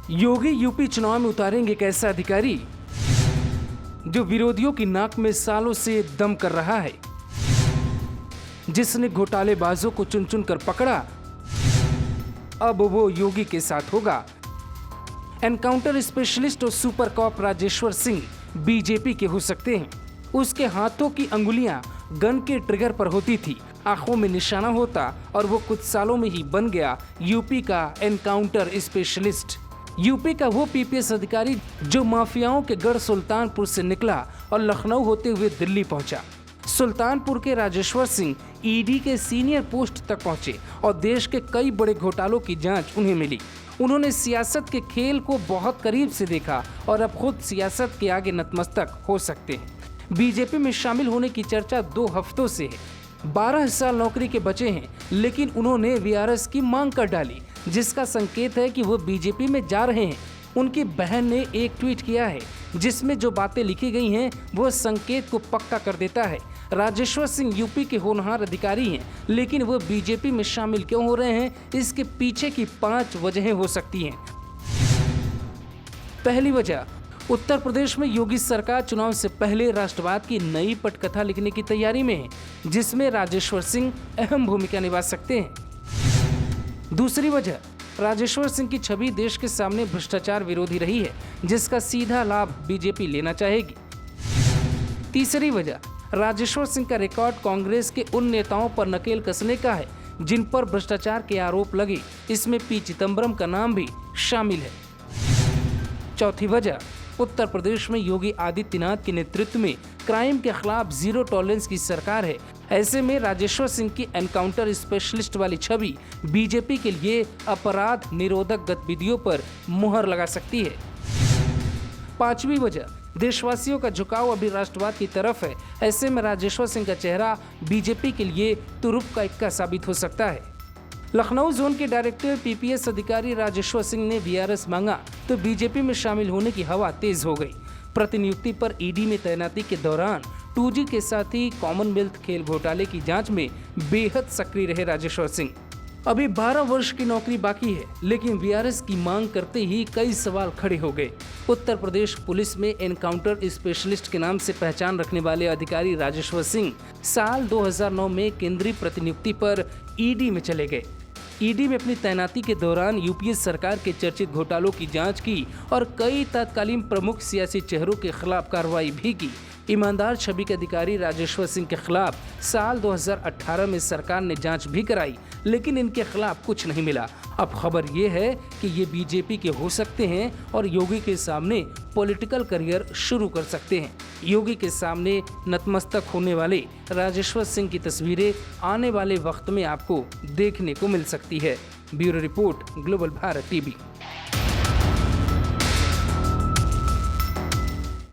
योगी UP चुनाव में उतारेंगे एक ऐसा अधिकारी जो विरोधियों की नाक में सालों से दम कर रहा है, जिसने घोटालेबाजों को चुन चुन कर पकड़ा। अब वो योगी के साथ होगा। एनकाउंटर स्पेशलिस्ट और super cop Rajeshwar Singh BJP के हो सकते हैं। उसके हाथों की अंगुलियां गन के ट्रिगर पर होती थी, आंखों में निशाना होता और वो कुछ सालों में ही बन गया यूपी का एनकाउंटर स्पेशलिस्ट। यूपी का वो पीपीएस अधिकारी जो माफियाओं के गढ़ सुल्तानपुर से निकला और लखनऊ होते हुए दिल्ली पहुंचा। सुल्तानपुर के राजेश्वर सिंह ईडी के सीनियर पोस्ट तक पहुंचे और देश के कई बड़े घोटालों की जांच उन्हें मिली। उन्होंने सियासत के खेल को बहुत करीब से देखा और अब खुद सियासत के आगे नतमस्तक हो सकते हैं। बीजेपी में शामिल होने की चर्चा 2 हफ्तों से है। 12 साल नौकरी के बचे हैं, लेकिन उन्होंने वीआरएस की मांग कर डाली, जिसका संकेत है कि वो बीजेपी में जा रहे हैं। उनकी बहन ने एक ट्वीट किया है जिसमें जो बातें लिखी गई हैं वो संकेत को पक्का कर देता है। राजेश्वर सिंह यूपी के होनहार अधिकारी हैं, लेकिन वो बीजेपी में शामिल क्यों हो रहे हैं, इसके पीछे की 5 वजहें हो सकती हैं। पहली वजह, उत्तर प्रदेश में योगी सरकार चुनाव से पहले राष्ट्रवाद की नई पटकथा लिखने की तैयारी में है, जिसमें राजेश्वर सिंह अहम भूमिका निभा सकते हैं। दूसरी वजह, राजेश्वर सिंह की छवि देश के सामने भ्रष्टाचार विरोधी रही है, जिसका सीधा लाभ बीजेपी लेना चाहेगी। तीसरी वजह, राजेश्वर सिंह का रिकॉर्ड कांग्रेस के उन नेताओं पर नकेल कसने का है जिन पर भ्रष्टाचार के आरोप लगे। इसमें पी चिदम्बरम का नाम भी शामिल है। चौथी वजह, उत्तर प्रदेश में योगी आदित्यनाथ के नेतृत्व में क्राइम के खिलाफ जीरो टॉलरेंस की सरकार है। ऐसे में राजेश्वर सिंह की एनकाउंटर स्पेशलिस्ट वाली छवि बीजेपी के लिए अपराध निरोधक गतिविधियों पर मुहर लगा सकती है। पांचवी वजह, देशवासियों का झुकाव अभी राष्ट्रवाद की तरफ है। ऐसे में राजेश्वर सिंह का चेहरा बीजेपी के लिए तुरुप का इक्का साबित हो सकता है। लखनऊ जोन के डायरेक्टर पीपीएस अधिकारी राजेश्वर सिंह ने वीआरएस मांगा तो बीजेपी में शामिल होने की हवा तेज हो गई। प्रतिनियुक्ति पर ईडी में तैनाती के दौरान 2G के साथ ही कॉमनवेल्थ खेल घोटाले की जांच में बेहद सक्रिय रहे राजेश्वर सिंह। अभी 12 वर्ष की नौकरी बाकी है, लेकिन वीआरएस की मांग करते ही कई सवाल खड़े हो गए। उत्तर प्रदेश पुलिस में एनकाउंटर स्पेशलिस्ट के नाम से पहचान रखने वाले अधिकारी राजेश्वर सिंह साल 2009 में केंद्रीय प्रतिनियुक्ति पर ईडी में चले गए। ईडी में अपनी तैनाती के दौरान यूपीए सरकार के चर्चित घोटालों की जांच की और कई तत्कालीन प्रमुख सियासी चेहरों के खिलाफ कार्रवाई भी की। ईमानदार छवि के अधिकारी राजेश्वर सिंह के खिलाफ साल 2018 में सरकार ने जांच भी कराई, लेकिन इनके खिलाफ कुछ नहीं मिला। अब खबर ये है कि ये बीजेपी के हो सकते हैं और योगी के सामने पॉलिटिकल करियर शुरू कर सकते हैं। योगी के सामने नतमस्तक होने वाले राजेश्वर सिंह की तस्वीरें आने वाले वक्त में आपको देखने को मिल सकती है। Bureau report, global Bharat TV.